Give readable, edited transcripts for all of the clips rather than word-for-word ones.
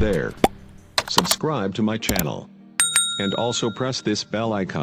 there. Subscribe to my channel. And also press this bell icon.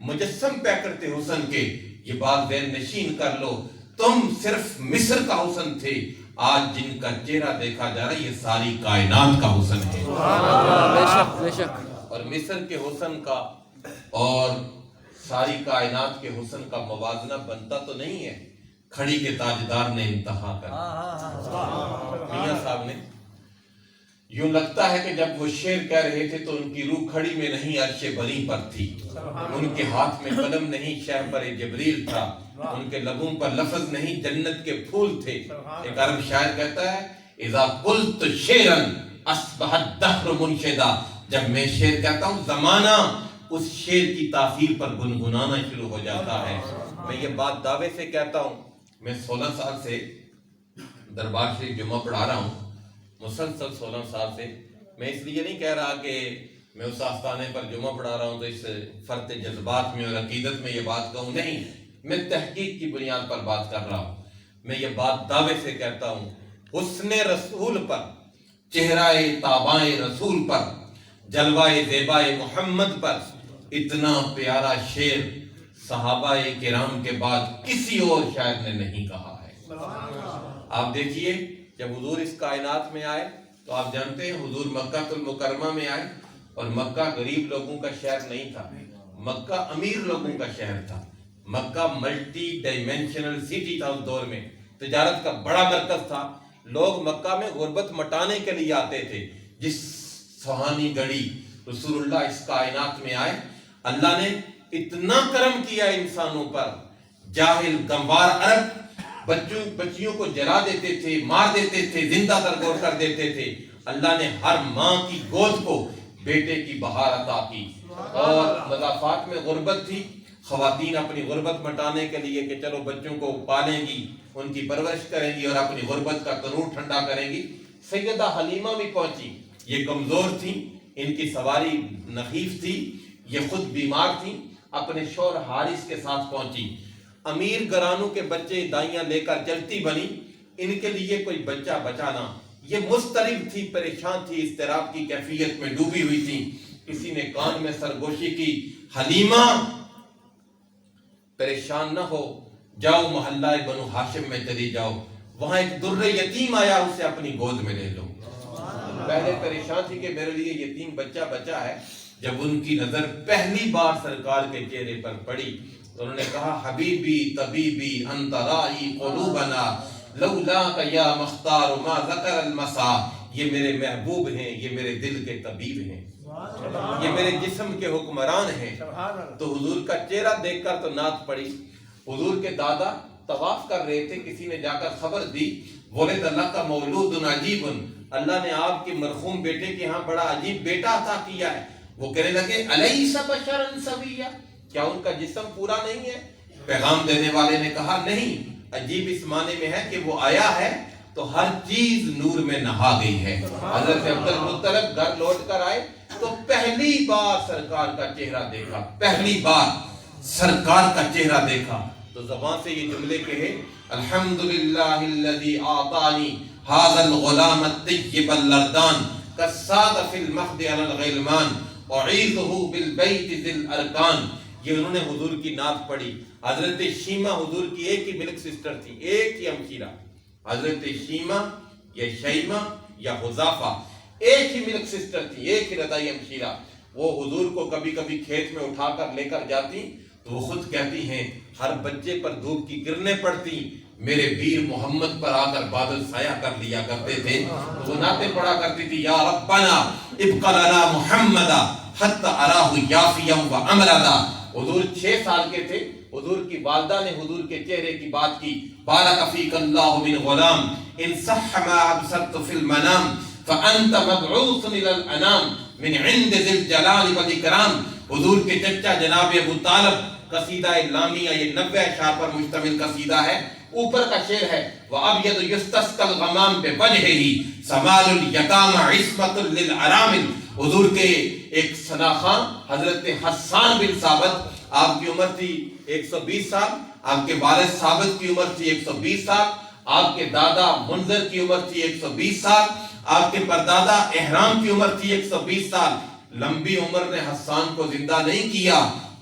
مجسم پہ کرتے حسن کے، یہ بات ذہن نشین کر لو، تم صرف مصر کا حسن تھے، آج جن کا چہرہ دیکھا جا رہا ہے یہ ساری کائنات کا حسن ہے۔ بے شک بے شک۔ اور مصر کے حسن کا اور ساری کائنات کے حسن کا موازنہ بنتا تو نہیں ہے۔ کھڑی کے تاجدار نے انتہا کر میاں صاحب نے، یوں لگتا ہے کہ جب وہ شعر کہہ رہے تھے تو ان کی روح کھڑی میں نہیں عرش بری پر تھی، ان کے ہاتھ میں قلم نہیں شہپر جبریل تھا، ان کے لبوں پر لفظ نہیں جنت کے پھول تھے۔ ایک عرب شاعر کہتا ہے اذا قلت شعرا اصبح الدهر منشدا، جب میں شعر کہتا ہوں زمانہ اس شعر کی تاثیر پر گنگنانا شروع ہو جاتا ہے۔ میں یہ بات دعوے سے کہتا ہوں، میں 16 سال سے دربار شریف جمعہ پڑھا رہا ہوں، مسلسل 16 سال سے۔ میں اس لیے نہیں کہہ رہا کہ میں اس آستانے پر جمعہ پڑھا رہا ہوں تو اس فرط جذبات میں اور عقیدت میں یہ بات کہوں، نہیں، میں تحقیق کی بنیاد پر بات کر رہا ہوں۔ میں یہ بات دعوے سے کہتا ہوں، حسن رسول پر، چہرہ تاباں رسول پر، جلوہ زیبا محمد پر اتنا پیارا شعر صحابہ کرام کے بعد کسی اور شاعر نے نہیں کہا ہے۔ آپ دیکھیے جب حضور اس کائنات میں آئے تو آپ جانتے ہیں حضور مکہ المکرمہ میں آئے، اور مکہ غریب لوگوں کا شہر نہیں تھا، مکہ امیر لوگوں کا شہر تھا، مکہ ملٹی ڈائمینشنل سٹی تھا اس دور میں، تجارت کا بڑا مرکز تھا، لوگ مکہ میں غربت مٹانے کے لیے آتے تھے۔ جس سہانی گھڑی رسول اللہ اس کائنات میں آئے، اللہ نے اتنا کرم کیا انسانوں پر، جاہل گنوار عرب بچیوں کو جلا دیتے تھے، مار دیتے تھے، زندہ درگور کر دیتے تھے، اللہ نے ہر ماں کی گود کو بیٹے کی بہار عطا کی۔ اور مضافات میں غربت تھی، خواتین اپنی غربت مٹانے کے لیے کہ چلو بچوں کو پالیں گی، ان کی پرورش کریں گی اور اپنی غربت کا تنور ٹھنڈا کریں گی۔ سیدہ حلیمہ بھی پہنچی، یہ کمزور تھی، ان کی سواری نحیف تھی، یہ خود بیمار تھی، اپنے شوہر حارث کے ساتھ پہنچی۔ امیر گھرانوں کے بچے دائیاں لے کر چلتی بنی، ان کے لیے کوئی بچہ بچانا، یہ مضطرب تھی، پریشان تھی، اضطراب کی کیفیت میں ڈوبی ہوئی تھی۔ کسی نے کان میں سرگوشی کی، حلیمہ پریشان نہ ہو، جاؤ محلہ بنو ہاشم میں چلی جاؤ، وہاں ایک در یتیم آیا، اسے اپنی گود میں لے لو۔ پہلے پریشان تھی کہ میرے لیے یتیم بچہ بچا ہے۔ جب ان کی نظر پہلی بار سرکار کے چہرے پر پڑی تو انہوں نے کہا حبیبی طبیبی انت رائی قلوبنا لولاک یا مختار ما ذکر المسا، یہ میرے محبوب ہیں، یہ میرے دل کے طبیب ہیں، یہ میرے جسم کے حکمران ہیں۔ تو حضور کا چہرہ دیکھ کر تو نعت پڑی۔ حضور کے دادا طواف کر رہے تھے، کسی نے جا کر خبر دی ولد اللہ کا مولود عجیب، اللہ نے آپ کے مرحوم بیٹے کے ہاں بڑا عجیب بیٹا عطا کیا ہے۔ وہ کہنے لگے الیس بشرا سویا، کیا ان کا جسم پورا نہیں ہے؟ پیغام دینے والے نے کہا نہیں، عجیب اس معنی میں ہے کہ وہ آیا ہے تو ہر چیز نور میں نہا گئی ہے۔ حضرت عبد المطلب گھر لوٹ کر آئے تو پہلی بار سرکار کا چہرہ دیکھا، پہلی بار سرکار کا چہرہ دیکھا تو زبان سے یہ جملے کہے الحمدللہ الذی اعطانی ھذا الغلام الطیب اللردان کالساد فی المہد علی الغلمان اعیذہ بالبیت ذی الارکان۔ یہ انہوں نے حضور کی نعت پڑھی۔ حضرت شیمہ حضور کی ایک ہی ملک سسٹر تھی، ایک ہی ہمشیرہ، حضرت شیمہ یا شیمہ یا حذافہ، ایک ہی ملک سسٹر تھی، ایک ہی رضائی ہمشیرہ۔ وہ حضور کو کبھی کبھی کھیت میں اٹھا کر لے کر جاتی تو وہ خود کہتی ہیں ہر بچے پر دھوپ کی کرنیں پڑتی، میرے ویر محمد پر آ کر بادل سایہ کر لیا کرتے تھے۔ تو وہ نعتیں پڑھا کرتی تھی، یا ربنا ابق لنا محمدا حتی اراہ یافیا و امردا۔ حضور 6 سال کے تھے، حضور کی والدہ نے حضور کے چہرے کی بات کی، بارک فیک اللہ من غلام ان صح ما ابصرت فی المنام فانت مبعوث الى الانام من عند ذی الجلال والاکرام۔ حضور کے چچا جناب ابو طالب، قصیدہ لامیہ یہ 90 اشعار پر مشتمل قصیدہ ہے۔ اوپر کا شعر ہے وَأَبْيَضُ يُسْتَسْقَى الْغَمَامُ بِوَجْهِهِ سَمَالُ الْيَتَامَ عِصْمَةٌ لِلْأَرَامِلِ۔ حضور کے ایک ثنا خان حضرت حسان بن ثابت، آپ کی عمر تھی 120 سال، آپ کے والد ثابت کی عمر تھی 120 سال، آپ کے دادا منذر کی عمر تھی 120 سال، آپ کے پردادا احرام کی عمر تھی 120 سال۔ لمبی عمر نے حسان کو زندہ نہیں کیا،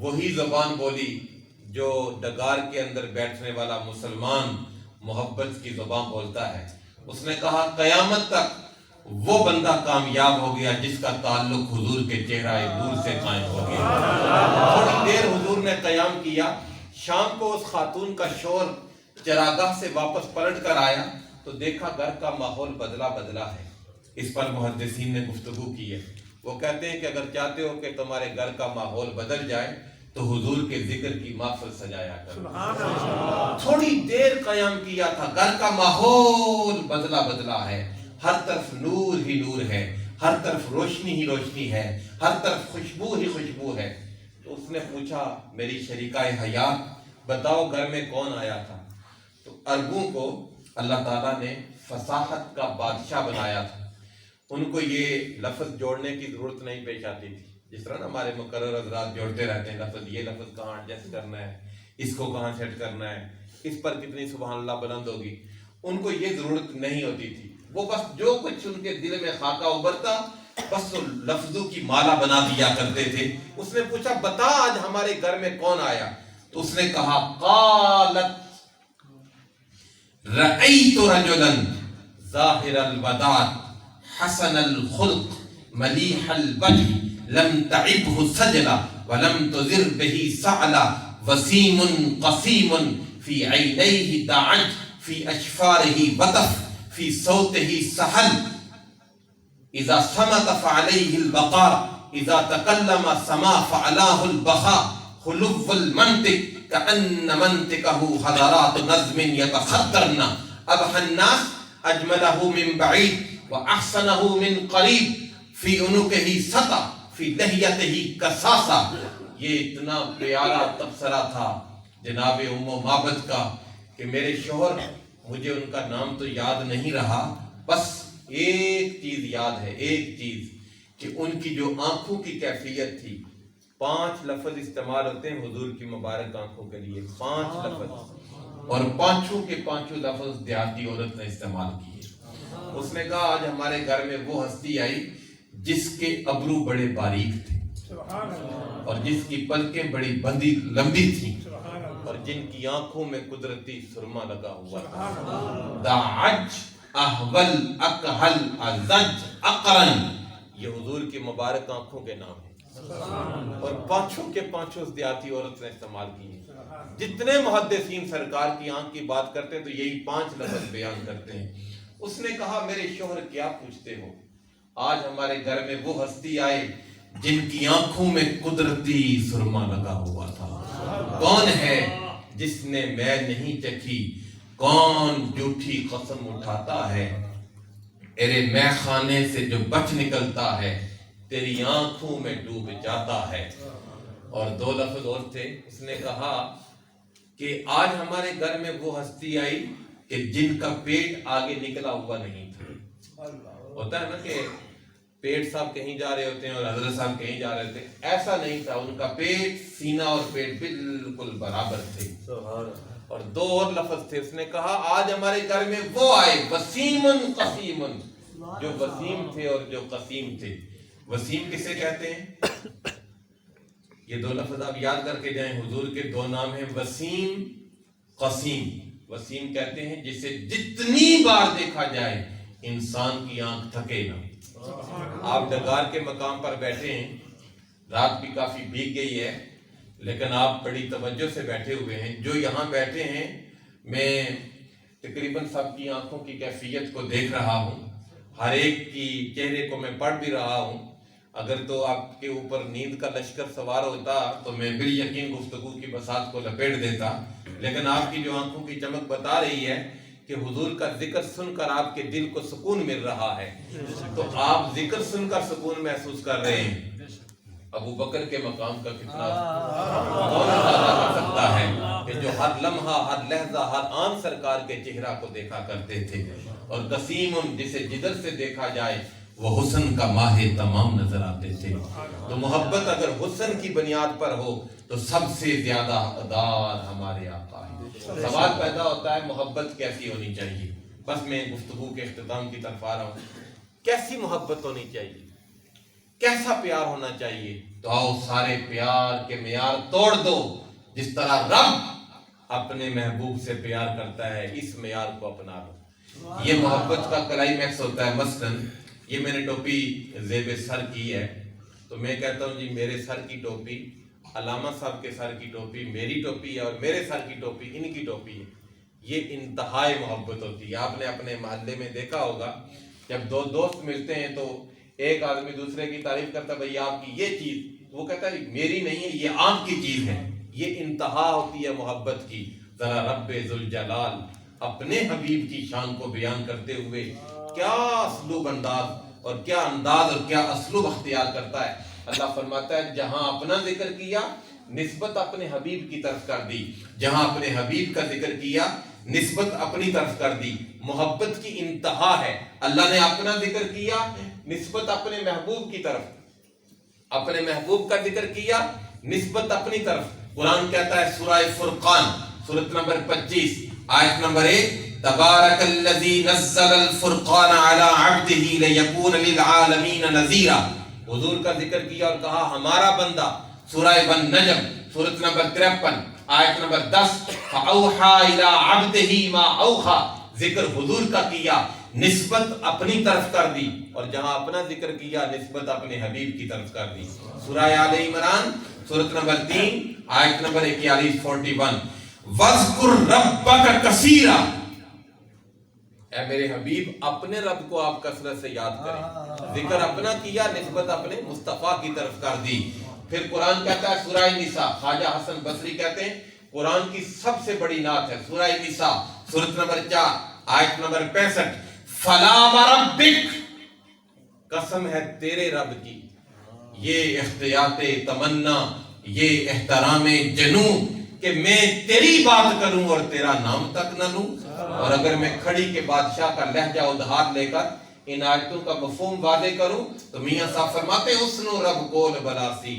وہی زبان بولی جو ڈگار کے اندر بیٹھنے والا مسلمان محبت کی زبان بولتا ہے. اس نے کہا قیامت تک وہ بندہ کامیاب ہو گیا جس کا تعلق حضور کے چہرہ نور سے قائم ہو گیا. تھوڑی دیر حضور نے قیام کیا. شام کو اس خاتون کا شور چراگاہ سے واپس پلٹ کر آیا تو دیکھا گھر کا ماحول بدلا ہے. اس پر محدثین نے گفتگو کی ہے. وہ کہتے ہیں کہ اگر چاہتے ہو کہ تمہارے گھر کا ماحول بدل جائے تو حضور کے ذکر کی محفل سجایا کرو. تھوڑی دیر قیام کیا تھا, گھر کا ماحول بدلا ہے. ہر طرف نور ہی نور ہے, ہر طرف روشنی ہی روشنی ہے, ہر طرف خوشبو ہی خوشبو ہے. تو اس نے پوچھا میری شریکہ حیات بتاؤ گھر میں کون آیا تھا؟ تو عربوں کو اللہ تعالیٰ نے فصاحت کا بادشاہ بنایا تھا. ان کو یہ لفظ جوڑنے کی ضرورت نہیں پیش آتی تھی. جس طرح نا ہمارے مقرر حضرات جوڑتے رہتے ہیں لفظ, یہ لفظ کہاں ایڈجسٹ کرنا ہے, اس کو کہاں سیٹ کرنا ہے, اس پر کتنی سبحان اللہ بلند ہوگی. ان کو یہ ضرورت نہیں ہوتی تھی. وہ بس جو کچھ ان کے دل میں خاکہ ابھرتا بس لفظوں کی مالا بنا دیا کرتے تھے. اس نے پوچھا بتا آج ہمارے گھر میں کون آیا؟ تو اس نے کہا قالت رأیت رجلا ظاہر الوداع حسن الخلق ملیح الوجه لم تعبه سجلا ولم تزر به سعلا وسیم قسیم في عینیه دعج في اشفاره وطف في صوته سهل اذا صمت فعليه البقاء اذا تکلم سما فعلاه البخاء خلو المنطق كأن منطقه حضرات نظم يتخطرن ابحى الناس اجمله من بعيد واحسنه من قریب فی عنقه سطع فی لحیته کساسا. یہ اتنا پیارا تبصرہ تھا جناب ام معبد کا کہ میرے شوہر مجھے ان کا نام تو یاد نہیں رہا, بس ایک چیز یاد ہے, ایک چیز کہ ان کی جو آنکھوں کی کیفیت تھی. 5 لفظ استعمال ہوتے ہیں حضور کی مبارک آنکھوں کے لیے, 5 لفظ, اور پانچوں کے پانچوں لفظ دیہاتی عورت نے استعمال کیے. اس نے کہا آج ہمارے گھر میں وہ ہستی آئی جس کے ابرو بڑے باریک تھے اور جس کی پلکیں بڑی بندی لمبی تھیں اور جن کی آنکھوں میں قدرتی سرما لگا ہوا تھا. دعج احول اکحل ازج اقرن, یہ حضور کی مبارک آنکھوں کے نام ہیں اور پانچوں کے پانچوں دیہاتی عورت نے استعمال کیے. جتنے محدثین سرکار کی آنکھ کی بات کرتے ہیں تو یہی 5 لفظ بیان کرتے ہیں. اس نے کہا میرے شوہر کیا پوچھتے ہو, آج ہمارے گھر میں وہ ہستی آئے جن کی آنکھوں میں قدرتی سرما لگا ہوا تھا. کون ہے جس نے میں نہیں چکھی, کون جھوٹی قسم اٹھاتا ہے, تیرے میں خانے سے جو بچ نکلتا ہے تیری آنکھوں میں ڈوب جاتا ہے. اور 2 لفظ اور تھے. اس نے کہا کہ آج ہمارے گھر میں وہ ہستی آئی کہ جن کا پیٹ آگے نکلا ہوا نہیں تھا. ہوتا ہے نا کہ پیٹ صاحب کہیں جا رہے ہوتے ہیں اور حضرت صاحب کہیں جا رہے ہوتے ہیں, ایسا نہیں تھا. ان کا پیٹ, سینہ اور پیٹ بالکل برابر تھے. اور 2 اور لفظ تھے. اس نے کہا آج ہمارے گھر میں وہ آئے وسیم قسیم, جو وسیم تھے اور جو قسیم تھے. وسیم کسے کہتے ہیں؟ یہ 2 لفظ آپ یاد کر کے جائیں. حضور کے 2 نام ہیں وسیم قسیم. وسیم کہتے ہیں جسے جتنی بار دیکھا جائے انسان کی آنکھ تھکے نہ. آپ ڈگار کے مقام پر بیٹھے ہیں, رات بھی کافی بھیگ گئی ہے لیکن آپ بڑی توجہ سے بیٹھے ہوئے ہیں. جو یہاں بیٹھے ہیں میں تقریباً سب کی آنکھوں کی کیفیت کو دیکھ رہا ہوں, ہر ایک کی چہرے کو میں پڑھ بھی رہا ہوں. اگر تو آپ کے اوپر نیند کا لشکر سوار ہوتا تو میں بال یقین گفتگو کی بساط کو لپیٹ دیتا, لیکن آپ کی جو آنکھوں کی چمک بتا رہی ہے کہ حضور کا ذکر سن کر آپ کے دل کو سکون مل رہا ہے. تو آپ ذکر سن کر سکون محسوس کر رہے ہیں. ابو بکر کے مقام کا کتنا کون اندازہ کر سکتا ہے کہ جو ہر لمحہ, ہر لہجہ, ہر آن سرکار کے چہرہ کو دیکھا کرتے تھے. اور قسیم جسے جدھر سے دیکھا جائے وہ حسن کا ماہ تمام نظر آتے تھے. تو محبت اگر حسن کی بنیاد پر ہو تو سب سے زیادہ حقدار ہمارے آقا ہیں. سوال پیدا ہوتا ہے محبت کیسی ہونی چاہیے. بس میں گفتگو کے اختتام کی طرف آ رہا ہوں. کیسی محبت ہونی چاہیے, کیسا پیار ہونا چاہیے؟ تو تو آؤ سارے پیار کے معیار توڑ دو، جس طرح رب اپنے محبوب سے پیار کرتا ہے اس معیار کو اپنا لو۔ یہ محبت کا کلائمیکس ہوتا ہے۔ مثلاً یہ میں نے ٹوپی زیب سر کی ہے، تو میں کہتا ہوں جی میرے سر کی ٹوپی، علامہ صاحب کے سر کی ٹوپی میری ٹوپی ہے، اور میرے سر کی ٹوپی ان کی ٹوپی ہے۔ یہ انتہائی محبت ہوتی ہے۔ آپ نے اپنے محلے میں دیکھا ہوگا، جب دو دوست ملتے ہیں تو ایک آدمی دوسرے کی تعریف کرتا ہے، بھئی آپ کی یہ چیز، وہ کہتا ہے میری نہیں ہے، یہ آپ کی چیز ہے۔ یہ انتہا ہوتی ہے محبت کی۔ ذرا رب ذوالجلال اپنے حبیب کی شان کو بیان کرتے ہوئے کیا اسلوب انداز اور کیا انداز اور کیا اسلوب اختیار کرتا ہے۔ اللہ فرماتا ہے جہاں اپنا ذکر کیا نسبت اپنے حبیب کی طرف کر دی، جہاں اپنے حبیب کا ذکر کیا نسبت اپنی طرف کر دی۔ محبت کی انتہا ہے۔ اللہ نے اپنا ذکر کیا نسبت اپنے محبوب کی طرف، اپنے محبوب کا ذکر کیا نسبت اپنی طرف۔ قرآن کہتا ہے سورہ فرقان سورۃ نمبر 25 آیت نمبر 1، تبارک الذی نزل الفرقان علی عبدہ لیکون للعالمین نذیرا۔ حضور کا ذکر کیا اور کہا ہمارا بندہ۔ سورہ بن نجم سورۃ نمبر 53 آیت نمبر 10، فاوحی الی عبدہ ما اوحی۔ ذکر حضور کا کیا نسبت اپنی طرف کر دی، اور جہاں اپنا ذکر کیا نسبت اپنے حبیب کی طرف کر دی۔ سورہ آل عمران سورۃ نمبر 3 آیت نمبر 41 41، وَاذْكُرْ رَبَّكَ كَثِيرًا۔ اے میرے حبیب اپنے رب کو آپ کثرت سے یاد کریں۔ ذکر اپنا کیا نسبت اپنے مصطفیٰ کی طرف کر دی۔ پھر قرآن کہتا ہے سورہ نساء، خواجہ حسن بصری کہتے ہیں قرآن کی سب سے بڑی نعت ہے سورہ نساء سورۃ نمبر 4 آیت نمبر 65، فَلَا وَرَبِّكَ، قسم ہے تیرے رب کی۔ یہ احتیاط تمنا، یہ احترام جنوں کہ میں تیری بات کروں اور تیرا نام تک نہ لوں، اور اگر میں کھڑی کے بادشاہ کا لہجہ ادھار لے کر ان آیتوں کا مفہوم واضح کروں تو میاں صاحب فرماتے ہیں حسن رب کول بلاسی،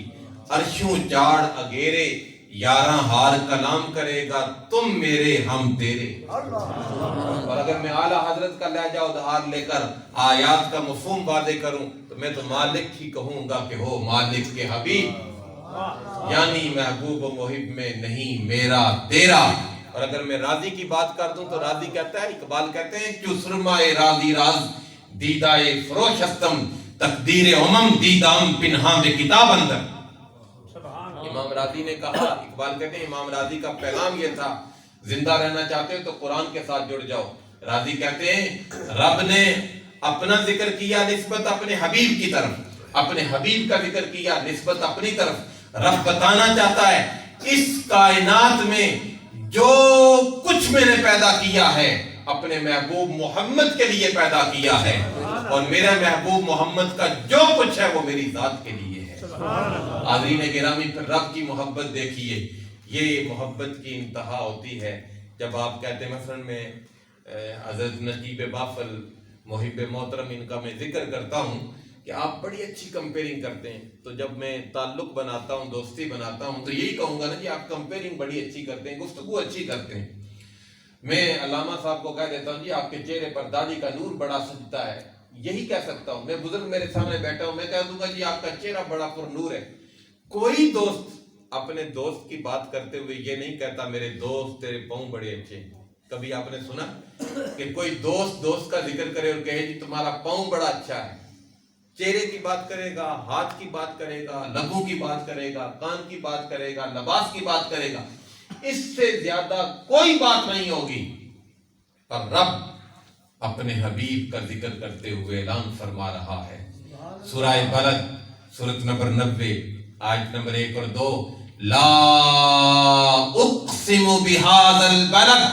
عرشوں چاڑ اگیرے، یاراں ہار کلام کرے گا تم میرے ہم تیرے۔ اور اگر میں اعلیٰ حضرت کا لہجہ ادھار لے کر آیات کا مفہوم واضح کروں تو میں تو مالک ہی کہوں گا کہ ہو مالک کے حبیب، یعنی محبوب و محب میں نہیں میرا تیرا۔ اور اگر میں راضی کی بات کر دوں تو راضی کہتا ہے، اقبال کہتے ہیں کیوں سرمائے راضی راز دیدائے فروش ہستم، تقدیر امم دیدام پنہاں میں کتاب اندر۔ امام راضی نے کہا، اقبال کہتے ہیں امام راضی کا پیغام یہ تھا زندہ رہنا چاہتے ہو تو قرآن کے ساتھ جڑ جاؤ۔ راضی کہتے ہیں رب نے اپنا ذکر کیا نسبت اپنے حبیب کی طرف، اپنے حبیب کا ذکر کیا نسبت اپنی طرف۔ رب بتانا چاہتا ہے اس کائنات میں جو کچھ میں نے پیدا کیا ہے اپنے محبوب محمد کے لیے پیدا کیا ہے، اور میرا محبوب محمد کا جو کچھ ہے وہ میری ذات کے لیے ہے۔ حاضرین گرامی پھر رب کی محبت دیکھیے، یہ محبت کی انتہا ہوتی ہے جب آپ کہتے ہیں، مثلا میں حضرت نجیب بافل محب محترم ان کا میں ذکر کرتا ہوں کہ آپ بڑی اچھی کمپیرنگ کرتے ہیں، تو جب میں تعلق بناتا ہوں دوستی بناتا ہوں تو یہی کہوں گا نا جی آپ کمپیرنگ بڑی اچھی کرتے ہیں، گفتگو اچھی کرتے ہیں۔ میں علامہ صاحب کو کہہ دیتا ہوں جی آپ کے چہرے پر داڑھی کا نور بڑا سجتا ہے، یہی کہہ سکتا ہوں۔ میں بزرگ میرے سامنے بیٹھا ہوں، میں کہہ دوں گا جی آپ کا چہرہ بڑا پر نور ہے۔ کوئی دوست اپنے دوست کی بات کرتے ہوئے یہ نہیں کہتا میرے دوست تیرے پاؤں بڑے اچھے ہیں۔ کبھی آپ نے سنا کہ کوئی دوست دوست کا ذکر کرے اور کہے جی تمہارا پاؤں بڑا اچھا ہے؟ چہرے کی بات کرے گا، ہاتھ کی بات کرے گا، لبوں کی بات کرے گا، کان کی بات کرے گا، لباس کی بات کرے گا، اس سے زیادہ کوئی بات نہیں ہوگی۔ پر رب اپنے حبیب کا ذکر کرتے ہوئے اعلان فرما رہا ہے، سورہ بلد سورۃ نمبر 90 آیت نمبر 1 اور 2، لا اقسم بہذا البلد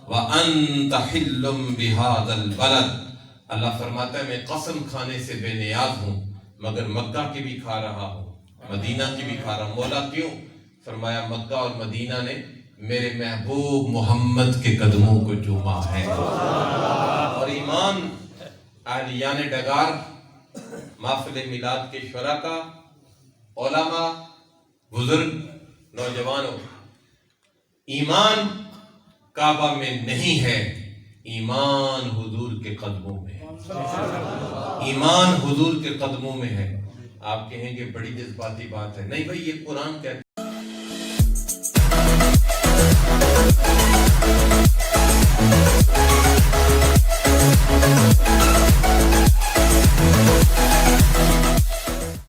وانت حل بہذا البلد۔ اللہ فرماتا ہے میں قسم کھانے سے بے نیاز ہوں، مگر مکہ کی بھی کھا رہا ہوں، مدینہ کی بھی کھا رہا ہوں۔ مولا کیوں؟ فرمایا مکہ اور مدینہ نے میرے محبوب محمد کے قدموں کو چوما ہے۔ اور ایمان اہلیان ڈگار، محفل میلاد کے شرکا، علماء، بزرگ، نوجوانوں، ایمان کعبہ میں نہیں ہے، ایمان حضور کے قدموں میں ہے، ایمان حضور کے قدموں میں ہے۔ آپ کہیں گے بڑی جذباتی بات ہے، نہیں بھائی یہ قرآن کہتا ہے